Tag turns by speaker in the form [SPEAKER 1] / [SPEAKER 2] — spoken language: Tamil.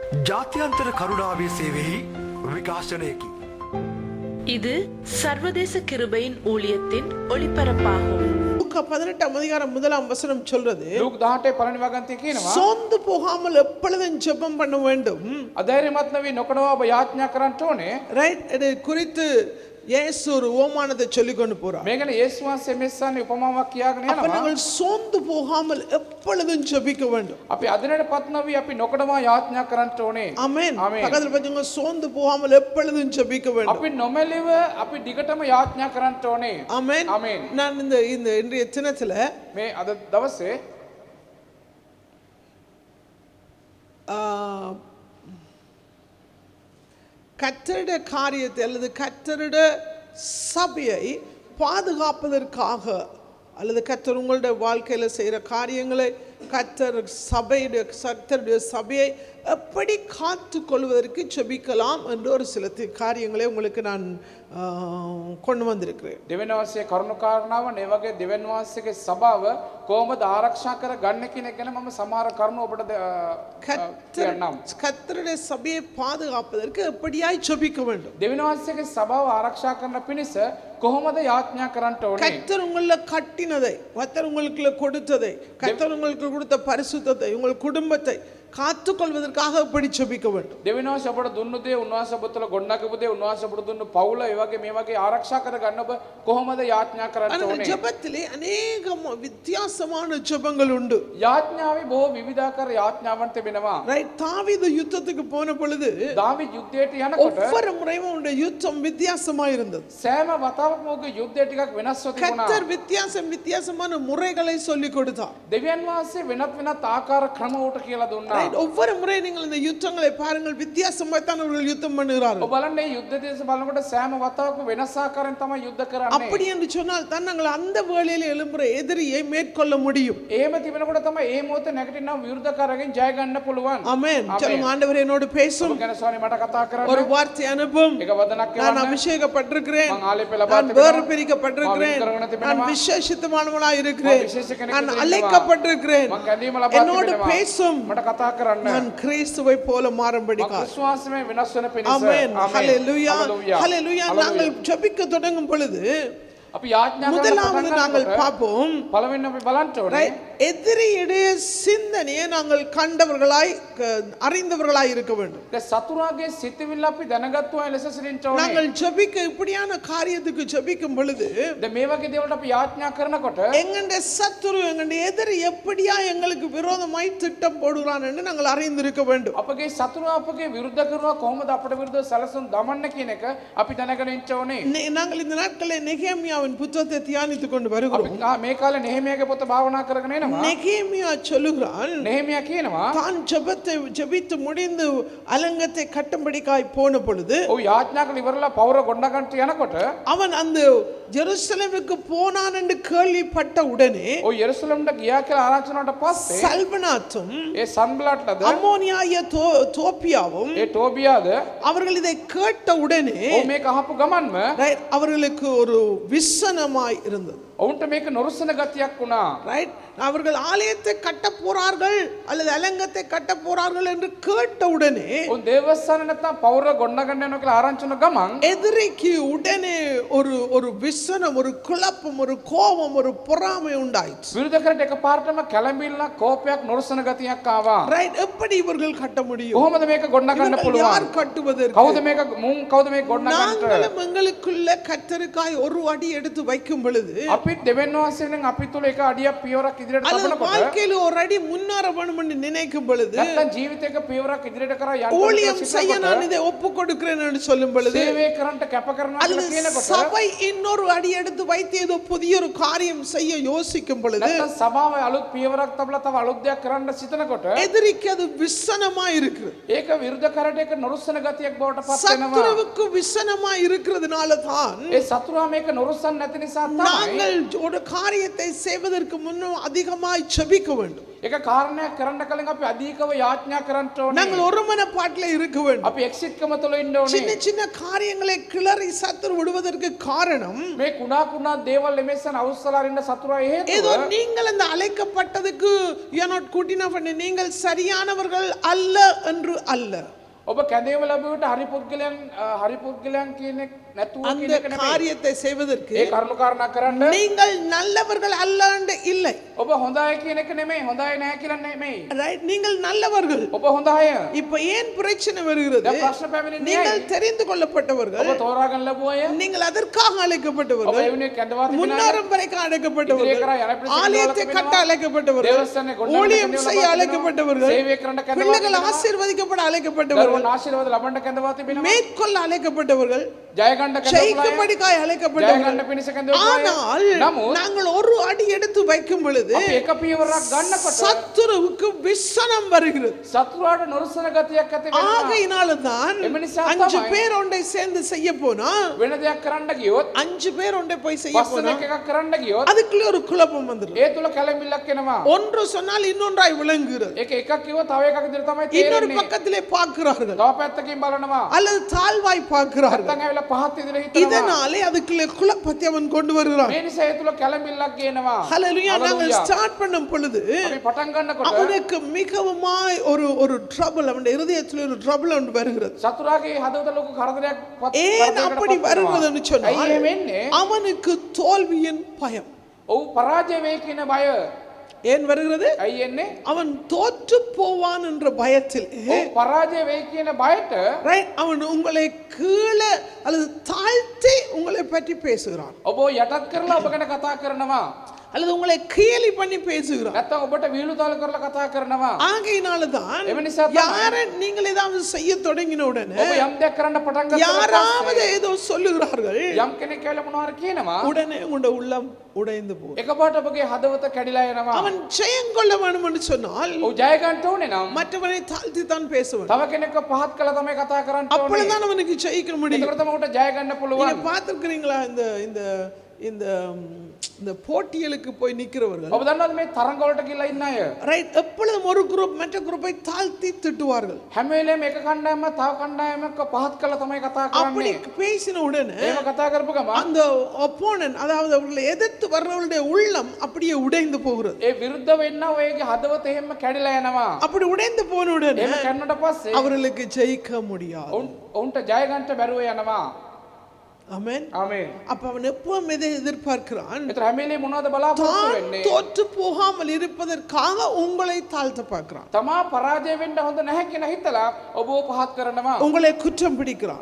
[SPEAKER 1] ජාත්‍යන්තර කරුණාවේ සේවෙහි විකාශනයකි.
[SPEAKER 2] இது சர்வதேச கிருபையின் ஊழியத்தின் ஒளிபரப்பாகும்.
[SPEAKER 3] லூக்கா 18 அதிகாரம் 1 சொல்றது,
[SPEAKER 4] ලූක් 18 පළවෙනි වගන්තිය කියනවා
[SPEAKER 3] சோர்ந்து போகாமல் எப்பொழுதும் ஜெபம் பண்ண வேண்டும்.
[SPEAKER 4] අධෛර්යමත් නොවී නොකඩවා ඔබ යාඥා කරන්න ඕනේ.
[SPEAKER 3] ரைட். இது குறித்து இயேசு ஒரு ஓமானத்தை சொல்லிக் கொண்டு போறார்.
[SPEAKER 4] මේ ගැන යේසුස් වහන්සේ මෙස්සානේ උපමාවක් කියාගෙන
[SPEAKER 3] அப்ப
[SPEAKER 4] යනවා.
[SPEAKER 3] நாங்கள் சோர்ந்து போகாமல் எப்பொழுதும் ஜெபிக்க வேண்டும்.
[SPEAKER 4] අපි අදිනටපත් නොවී අපි නොකඩවා යාඥා කරන්න ඕනේ.
[SPEAKER 3] ஆமென்.
[SPEAKER 4] ஆமென்.
[SPEAKER 3] பக்கத்துல பாத்தீங்க, சோர்ந்து போகாமல் எப்பொழுதும் ஜெபிக்க வேண்டும்.
[SPEAKER 4] අපි නොමැලිව අපි දිගටම යාඥා කරන්න ඕනේ.
[SPEAKER 3] ஆமென்.
[SPEAKER 4] ஆமென்.
[SPEAKER 3] நான் இந்த இன்றைய தினத்துல
[SPEAKER 4] මේ අද දවසේ
[SPEAKER 3] கர்த்தருடைய காரியத்தை அல்லது கர்த்தருடைய சபையை பாதுகாப்பதற்காக அல்லது கர்த்தர் உங்களுடைய வாழ்க்கையில செய்கிற காரியங்களை கர்த்தருடைய சபையை எப்படி காத்து கொள்வதற்கு ஜெபிக்கலாம் என்று ஒரு சில காரியங்களை உங்களுக்கு நான் கொண்டு வந்திருக்கிறேன்.
[SPEAKER 4] දෙවෙනි වහන්සේ කරුණු කාරණාව මේ වගේ දෙවෙනි වහන්සේගේ සභාව කොහොමද ආරක්ෂා කර ගන්න කියන එක ගැන මම සමහර කරුණු ඔබට කියන්නම්.
[SPEAKER 3] கர்த்தருடைய சபையை பாதுகாப்பதற்கு எப்படியாய் ஜெபிக்க வேண்டும்.
[SPEAKER 4] දෙවෙනි වහන්සේගේ සභාව ආරක්ෂා කරන පිණිස කොහොමද යාඥා කරන්න ඕනේ?
[SPEAKER 3] கர்த்தர் உங்களை கட்டினதை, கர்த்தர் உங்களுக்கு கொடுத்ததை, கர்த்தர் உங்களுக்கு கொடுத்த பரிசுத்தத்தை, உங்கள் குடும்பத்தை காத்துக்கொள்வதற்காக எப்படி ஜெபிக்க வேண்டும்.
[SPEAKER 4] දෙවෙනි වහන්සේ ඔබට දුන්නු දේ, උන්වහන්සේ ඔබ තුළ ගොඩනගපු දේ, උන්වහන්සේ ඔබට දුන්නු පවුල, ඒ වගේ මේ වගේ ආරක්ෂා කර ගන්න ඔබ කොහොමද යාඥා කරන්න
[SPEAKER 3] ஆனால்
[SPEAKER 4] ඕනේ?
[SPEAKER 3] ஜெபத்திலே அநேக வித்தியாசமான ஜெபங்கள் உண்டு.
[SPEAKER 4] යාඥාවේ බොහෝ විවිධාකාර යාඥාවන් තිබෙනවා.
[SPEAKER 3] ரைட். தாவீது யுத்தத்துக்கு போன பொழுது
[SPEAKER 4] දාවීද් යුද්ධයට යනකොට
[SPEAKER 3] ஒவ்வொரு முறையும் அவனுடைய யுத்தம் வித்தியாசமா இருந்தது.
[SPEAKER 4] සෑම වතාවකම ඔහුගේ යුද්ධය ටිකක් වෙනස්ව තිබුණා.
[SPEAKER 3] கர்த்தர் வித்தியாசமான முறைகளை சொல்லி கொடுத்தார்.
[SPEAKER 4] දෙවියන් වහන්සේ වෙනත් ආකාර ක්‍රම උට කියලා දුන්නා.
[SPEAKER 3] ரைட். ஒவ்வொரு முறை நீங்கள் இந்த யுத்தங்களை பாருங்கள், வித்தியாசமா தான் அவர்கள் யுத்தம் பண்ணுகிறார்கள்.
[SPEAKER 4] ඔබ බලන්න මේ යුද්ධ දේශ බලනකොට සෑම වතාවකම වෙනස් ආකාරයෙන් තමයි යුද්ධ කරන්නේ.
[SPEAKER 3] அப்படி என்று சொன்னால் தான் நாங்கள் அந்த வேளையில எழும்புற எதிரியை மேற்கொள்ள முடியும்.
[SPEAKER 4] එහෙම තිබෙනකොට තමයි මේ මොහොතේ නැගිටිනා විරුද්ධකාරයෙන් ජය ගන්න පුළුවන්.
[SPEAKER 3] ஆமென். சொல்லுங்க, ஆண்டவரே என்னோடு பேசும்,
[SPEAKER 4] ඔබ ගැන ස්වාමී මට කතා කරන්න.
[SPEAKER 3] ஒரு வார்த்தை அனுப்பும்.
[SPEAKER 4] ඒක වදනක්
[SPEAKER 3] நான்
[SPEAKER 4] එවන්න.
[SPEAKER 3] அபிஷேகப்பட்டிருக்கிறேன்,
[SPEAKER 4] මං ආලේප ලබා
[SPEAKER 3] நான்
[SPEAKER 4] තිබෙනවා.
[SPEAKER 3] வேறு பிரிக்கப்பட்டிருக்கிறேன், நான் விசேஷித்தமானவனாய் இருக்கிறேன், நான் அழைக்கப்பட்டிருக்கிறேன்,
[SPEAKER 4] මං කැඳීම ලබා
[SPEAKER 3] என்னோடு
[SPEAKER 4] තිබෙනවා.
[SPEAKER 3] பேசும்,
[SPEAKER 4] මට කතා කරන්න.
[SPEAKER 3] நான் கிறிஸ்துவை போல மாறும்படிக்காக.
[SPEAKER 4] විශ්වාසමය වෙනස් වෙන පිණිස.
[SPEAKER 3] ஆமென். ஹalleluya.
[SPEAKER 4] Hallelujah.
[SPEAKER 3] ஹalleluya. நாங்கள் ஜெபிக்க தொடங்கும் பொழுது
[SPEAKER 4] අපි යාඥා කරන
[SPEAKER 3] முதலாவது நாங்கள் பார்ப்போம்,
[SPEAKER 4] පළවෙනි අපි බලන්න ඕනේ.
[SPEAKER 3] எதிரியுடைய சிந்தனையை நாங்கள் கண்டவர்களாய் அறிந்தவர்களாய் இருக்க வேண்டும்.
[SPEAKER 4] සතුරාගේ සිතවිල්ල අපි දැනගත්තු අය ලෙස සිටින්න ඕනේ.
[SPEAKER 3] நாங்கள் ஜெபிக்க இப்படியான காரியத்துக்கு ஜெபிக்கும் பொழுது
[SPEAKER 4] දැන් මේ වගේ දේවල්ට අපි යාඥා කරනකොට
[SPEAKER 3] எங்களுடைய சத்துரு, எங்களுடைய எதிரி எப்படியா எங்களுக்கு விரோதமாய் திட்டம் போடுகிறான் என்று நாங்கள் அறிந்திருக்க வேண்டும்.
[SPEAKER 4] අපගේ සතුරා අපගේ විරුද්ධ කරනවා කොහොමද අපට විරුද්ධව සැලසුම් දමන්න කියන එක අපි දැනගෙන ඉන්න ඕනේ.
[SPEAKER 3] நாங்கள் இந்த நாட்களில் நெகேமியாவின் புத்தகத்தை தியானித்துக் கொண்டு வருகிறோம்.
[SPEAKER 4] අපි මේ කාලේ නෙහෙමියාගේ පොත භාවනා කරගෙන එනවා.
[SPEAKER 3] நெகேமியா சொல்லுகிறான்,
[SPEAKER 4] නෙහෙමියා කියනවා
[SPEAKER 3] தான் ஜெபித்து முடிந்து அலங்கத்தை கட்டும்படிக்காய் போன பொழுது
[SPEAKER 4] ඔව් යාඥා කරලා ඉවරලා පවුර ගොඩනගන්න යනකොට
[SPEAKER 3] அவன் அந்த ஜெருசலேமுக்கு போனான் என்று கேள்விப்பட்ட உடனே
[SPEAKER 4] ඔව් යෙරුසලම්ට ගියා කියලා ආරංචි වුණාට පස්සේ
[SPEAKER 3] சல்பனாத்தும்
[SPEAKER 4] ඒ සන්බලට්ලද
[SPEAKER 3] அம்மோனியாய தோப்பியாவும்
[SPEAKER 4] ඒ ටෝබියාද
[SPEAKER 3] அவர்கள் இதை கேட்ட உடனே
[SPEAKER 4] ඔව් මේක අහපු ගමන්ම
[SPEAKER 3] அவர்களுக்கு ஒரு விசனமாய் இருந்தது.
[SPEAKER 4] ඔවුන්ට මේක නොරුස්සන ගතියක් වුණා.
[SPEAKER 3] ரைட். அவர்கள் ஆலயத்தை கட்ட போறார்கள் அல்லது அலங்கத்தை கட்ட போறார்கள் என்று கேட்ட உடனே
[SPEAKER 4] ඔව් දේවස්ථාන නැත්නම් පවුර ගොඩනගන්න යනවා කියලා ආරංචි වුණ ගමන්
[SPEAKER 3] எதிரிக்கு உடனே ஒரு விசனம், ஒரு குழப்பம், ஒரு கோபம், ஒரு பொறாமை உண்டாயிற்று.
[SPEAKER 4] විරුද්ධ කරට එකපාරටම කැළඹිල්ලක් කෝපයක් නොරුස්සන ගතියක් ආවා.
[SPEAKER 3] ரைட். எப்படி இவர்கள் கட்ட முடியும்?
[SPEAKER 4] කොහොමද මේක ගොඩනගන්න
[SPEAKER 3] இவர்கள்
[SPEAKER 4] පුළුවන්?
[SPEAKER 3] யார் கட்டுவதற்கு?
[SPEAKER 4] කවුද මේක කවුද මේක ගොඩනගන්නට?
[SPEAKER 3] நாங்களும் எங்களுக்குள்ள கர்த்தருக்காய் ஒரு அடி எடுத்து வைக்கும் பொழுது
[SPEAKER 4] අපි දෙවෙනි වහන්සේගෙන් අපි තුල එක අඩියක් පියවරක් ඉදිරියට
[SPEAKER 3] அல்லது
[SPEAKER 4] තබනකොට
[SPEAKER 3] வாழ்க்கையில ஒரு அடி முன்னேற வேண்டும் என்று நினைக்கும் பொழுது
[SPEAKER 4] නැත්නම් ජීවිතයක පියවරක් ඉදිරියට කරා යන්න
[SPEAKER 3] ஊழியம் செய்ய நான் இதை ஒப்பு கொடுக்கிறேன் என்று சொல்லும் பொழுது
[SPEAKER 4] සේවය කරන්නට කැප කරනවා
[SPEAKER 3] அல்லது
[SPEAKER 4] කියලා කියනකොට
[SPEAKER 3] சபை இன்னொரு அடி எடுத்து வைத்து ஏதோ புதிய ஒரு காரியம் செய்ய யோசிக்கும் பொழுது
[SPEAKER 4] නැත්නම් සභාව අලුත් පියවරක් තබලා තව අලුත් දෙයක් කරන්න සිතනකොට
[SPEAKER 3] எதிரிக்கு அது விசனமா இருக்கு.
[SPEAKER 4] ඒක විරුද්ධ කරට එක නොරුස්සන ගතියක් බවට පත් වෙනවා.
[SPEAKER 3] சத்துருவுக்கு விசனமா இருக்கிறதுனால தான்
[SPEAKER 4] ඒ සතුරා මේක නොරුස්සන් නැති නිසා තමයි
[SPEAKER 3] நாங்கள் ஒரு காரியத்தை செய்வதற்கு முன்னும் அதிகமாய் ஜெபிக்க வேண்டும்.
[SPEAKER 4] එක කාරණයක් කරන්න කලින් අපි අධිකව යාඥා කරන්න ඕනේ.
[SPEAKER 3] நாங்கள் ஒருமனப்பாட்டில் இருக்க வேண்டும்.
[SPEAKER 4] අපි එක්සිට්කම තුළ ඉන්න ඕනේ.
[SPEAKER 3] சின்ன சின்ன காரியங்களை கிளறி சத்துரு விடுவதற்கு காரணம்
[SPEAKER 4] මේ කුණා කුණා දේවල් එමෙසන් අවුස්සලා ඉන්න සතුරා
[SPEAKER 3] ஏதோ
[SPEAKER 4] හේතුව
[SPEAKER 3] நீங்கள் அந்த அழைக்கப்பட்டதுக்கு you are not good enough and நீங்கள் சரியானவர்கள் அல்ல என்று அல்ல.
[SPEAKER 4] ඔබ කැඳේම ලැබුවට හරි පුද්ගලයන් කියන එක නැතුව කියන
[SPEAKER 3] அந்த
[SPEAKER 4] එක නෙමෙයි.
[SPEAKER 3] காரியத்தை செய்வதற்கு
[SPEAKER 4] ඒ කරුණු කාරණා කරන්න
[SPEAKER 3] நீங்கள் நல்லவர்கள் அல்ல என்று இல்லை.
[SPEAKER 4] ඔබ හොඳයි කියන එක නෙමෙයි, හොඳයි නැහැ කියලා නෙමෙයි.
[SPEAKER 3] ரைட், நீங்கள் நல்லவர்கள்.
[SPEAKER 4] ඔබ හොඳ අය.
[SPEAKER 3] இப்ப ஏன் பிரச்சனை வருகிறது?
[SPEAKER 4] දැන් ප්‍රශ්න පැමිණෙන්නේ
[SPEAKER 3] நீங்கள்
[SPEAKER 4] ඇයි?
[SPEAKER 3] தெரிந்து கொள்ளப்பட்டவர்கள்,
[SPEAKER 4] ඔබ තෝරාගෙන ලැබුව අය.
[SPEAKER 3] நீங்கள் அதற்காக
[SPEAKER 4] ඔබ
[SPEAKER 3] அழைக்கப்பட்டவர்கள்,
[SPEAKER 4] ඒ වෙනුවෙන් කැඳවා තිබෙනා අය.
[SPEAKER 3] முன்னாரம் வரைக்கும் அழைக்கப்பட்டவர்கள்,
[SPEAKER 4] ඉදිරිය කරා යන ප්‍රතිපදාව
[SPEAKER 3] ஆலயத்தை
[SPEAKER 4] ලබනවා.
[SPEAKER 3] கட்ட அழைக்கப்பட்டவர்கள்,
[SPEAKER 4] தேவஸ்தானை கொண்டு
[SPEAKER 3] ஊழியம்
[SPEAKER 4] வந்து
[SPEAKER 3] செய்ய
[SPEAKER 4] கொண்டு
[SPEAKER 3] அழைக்கப்பட்டவர்கள்,
[SPEAKER 4] சேவை කරන්න කැඳවා
[SPEAKER 3] பிள்ளைகள்
[SPEAKER 4] තිබෙනවා.
[SPEAKER 3] ஆசீர்வதிக்கப்பட அழைக்கப்பட்டவர்கள்,
[SPEAKER 4] දරුවන් ආශිර්වාද ලබන්න කැඳවා තිබෙනවා.
[SPEAKER 3] மேற்கொள்ள அழைக்கப்பட்டவர்கள்,
[SPEAKER 4] ජය ගන්න කැඳවලා
[SPEAKER 3] ஜெயிக்கும்படிக்காய்
[SPEAKER 4] ජය
[SPEAKER 3] அழைக்கப்பட்டவர்கள்.
[SPEAKER 4] ගන්න පිණිස කැඳවලා
[SPEAKER 3] ஆனால்
[SPEAKER 4] නමුත්
[SPEAKER 3] நாங்கள் ஒரு அடி எடுத்து வைக்கும் பொழுது
[SPEAKER 4] අපි එක පියවරක් ගන්නකොට
[SPEAKER 3] சத்துருவுக்கு விசனம் வருகிறது.
[SPEAKER 4] සතුරාට නොරසන ගතියක් ඇති වෙනවා.
[SPEAKER 3] ஆகையினால்தான்
[SPEAKER 4] එම නිසා
[SPEAKER 3] 5
[SPEAKER 4] තමයි
[SPEAKER 3] பேர் ஒன்றை சேர்ந்து செய்ய போனா
[SPEAKER 4] වෙන දෙයක් කරන්න ගියොත්
[SPEAKER 3] 5 பேர் ஒன்றை போய் செய்ய
[SPEAKER 4] පස්සන
[SPEAKER 3] போனா
[SPEAKER 4] එකක් කරන්න ගියොත්
[SPEAKER 3] அதுக்குள்ள ஒரு குழப்பம் வந்துடும்.
[SPEAKER 4] ඒ තුල කැළඹිල්ලක් එනවා.
[SPEAKER 3] ஒன்று சொன்னால் இன்னொன்றாய் விளங்குகிறது.
[SPEAKER 4] ඒක එකක් කිව්වොත් තව එකක් විදිහට තමයි
[SPEAKER 3] இன்னொரு
[SPEAKER 4] තේරෙන්නේ.
[SPEAKER 3] பக்கத்திலே பார்க்கிறார்கள்
[SPEAKER 4] තව පැත්තකින් බලනවා.
[SPEAKER 3] அல்லது தாழ்வாய் பார்க்கிறார்கள்.
[SPEAKER 4] නැත්තම් ඇවිල්ලා පහත් විදිහට හිතනවා.
[SPEAKER 3] இதனாலே அதுக்குள்ளே குழப்பத்தை அவன் கொண்டு வருகிறான்.
[SPEAKER 4] මේ නිසා ඒ තුල කැළඹිල්ලක් ගේනවා.
[SPEAKER 3] ஹalleluya. நாங்கள்
[SPEAKER 4] Hallelujah.
[SPEAKER 3] ஸ்டார்ட் பண்ணும் பொழுது
[SPEAKER 4] අපි පටන් ගන්නකොට
[SPEAKER 3] அவனுக்கு மிகவுமாய் ஒரு ட்ரபிள், அவன் இருதயத்தில் ஒரு ட்ரபிள் ஒன்று வருகிறது.
[SPEAKER 4] සතුරාගේ හදවත ලොකු කරදරයක්
[SPEAKER 3] ஏன் அப்படி வருவதுன்னு
[SPEAKER 4] ඇයි
[SPEAKER 3] சொன்னால்
[SPEAKER 4] එහෙම වෙන්නේ?
[SPEAKER 3] அவனுக்கு தோல்வியின் பயம்.
[SPEAKER 4] ඔව් පරාජය වෙයි කියන බය.
[SPEAKER 3] ஏன் வருகிறது?
[SPEAKER 4] ඇයි එන්නේ?
[SPEAKER 3] அவன் தோற்று போவான் என்ற பயத்தில்
[SPEAKER 4] ඔව් පරාජය වෙයි කියන බයට
[SPEAKER 3] ரைட், அவன் உங்களை கீழே அல்லது தாழ்த்தி உங்களை பற்றி பேசுகிறான்,
[SPEAKER 4] ඔබ යටත් කරලා ඔබ ගැන කතා කරනවා.
[SPEAKER 3] அல்லது உங்களை கேலி பண்ணி பேசுகிறான்.
[SPEAKER 4] නැත්තම් ඔබට විහිළුතාල කරලා කතා කරනවා.
[SPEAKER 3] ஆகையினாலதான்
[SPEAKER 4] එම නිසා තමයි
[SPEAKER 3] யார நீங்கள் ஏதாவது செய்ய தொடங்கின உடனே
[SPEAKER 4] ඔබ යම් දෙයක් කරන්න පටන් ගත්තොත්
[SPEAKER 3] யாராவது ஏதோ சொல்லுகிறார்கள்,
[SPEAKER 4] යම් කෙනෙක් කියලා මොනවා හරි කියනවා.
[SPEAKER 3] உடனே உங்களுடைய உள்ளம் உடைந்து போகும்.
[SPEAKER 4] එකපාරට ඔබගේ හදවත කැඩිලා යනවා.
[SPEAKER 3] அவன் ஜெயம் கொள்ள வேண்டும் என்று சொன்னால்
[SPEAKER 4] ඔව් ජය ගන්න ඕනේ නම්
[SPEAKER 3] மற்றவனை தாழ்த்தி தான் பேசுவான்.
[SPEAKER 4] තව කෙනෙක්ව පහත් කළා තමයි කතා කරන්න ඕනේ.
[SPEAKER 3] அப்பொழுதுதான் அவனுக்கு ஜெயிக்க முடியும்.
[SPEAKER 4] ඒකට තමයි උට ජය ගන්න
[SPEAKER 3] நீங்க
[SPEAKER 4] පුළුවන්.
[SPEAKER 3] பார்த்திருக்கிறீங்களா இந்த இந்த இந்த இந்த போட்டிகளுக்கு போய் நிக்கிறவர்கள்,
[SPEAKER 4] ඔබ දන්නවද මේ තරඟ වලට ගිහලා ඉන්න අය
[SPEAKER 3] ரைட், எப்பொழுதும் ஒரு குரூப் மற்ற குரூப்பை தாழ்த்தி திட்டுவார்கள்.
[SPEAKER 4] හැම වෙලේම එක කණ්ඩායම තව කණ්ඩායමක් පහත් කළා තමයි කතා
[SPEAKER 3] அப்படி
[SPEAKER 4] කරන්නේ.
[SPEAKER 3] பேசின உடனே
[SPEAKER 4] එහෙම කතා කරපු ගමන්
[SPEAKER 3] அந்த ஒப்போனன்ட், அதாவது அவர்களை எதிர்த்து வர்றவருடைய உள்ளம் அப்படியே உடைந்து போகிறது.
[SPEAKER 4] ඒ විරුද්ධ වෙන්න ඔයගේ හදවත එහෙම කැඩිලා යනවා.
[SPEAKER 3] அப்படி உடைந்து போன உடனே
[SPEAKER 4] එහෙම කරනට පස්සේ
[SPEAKER 3] அவர்களுக்கு ஜெயிக்க முடியாது.
[SPEAKER 4] ඔවුන්ට ජය ගන්නට බැරුව යනවා.
[SPEAKER 3] ஆமென்.
[SPEAKER 4] ආමේන්.
[SPEAKER 3] அப்ப அவன் எப்பவும் எதை எதிர்பார்க்கிறான்?
[SPEAKER 4] ඒතර හැම වෙලේම මොනවද බලාපොරොත්තු
[SPEAKER 3] தான்
[SPEAKER 4] වෙන්නේ?
[SPEAKER 3] தோற்று போகாமல் இருப்பதற்காக உங்களை தாழ்த்த பார்க்கிறான்,
[SPEAKER 4] තමා පරාජය වෙන්න හොඳ නැහැ කියන හිතලා ඔබව පහත් කරනවා.
[SPEAKER 3] உங்களை குற்றம் பிடிக்கிறான்.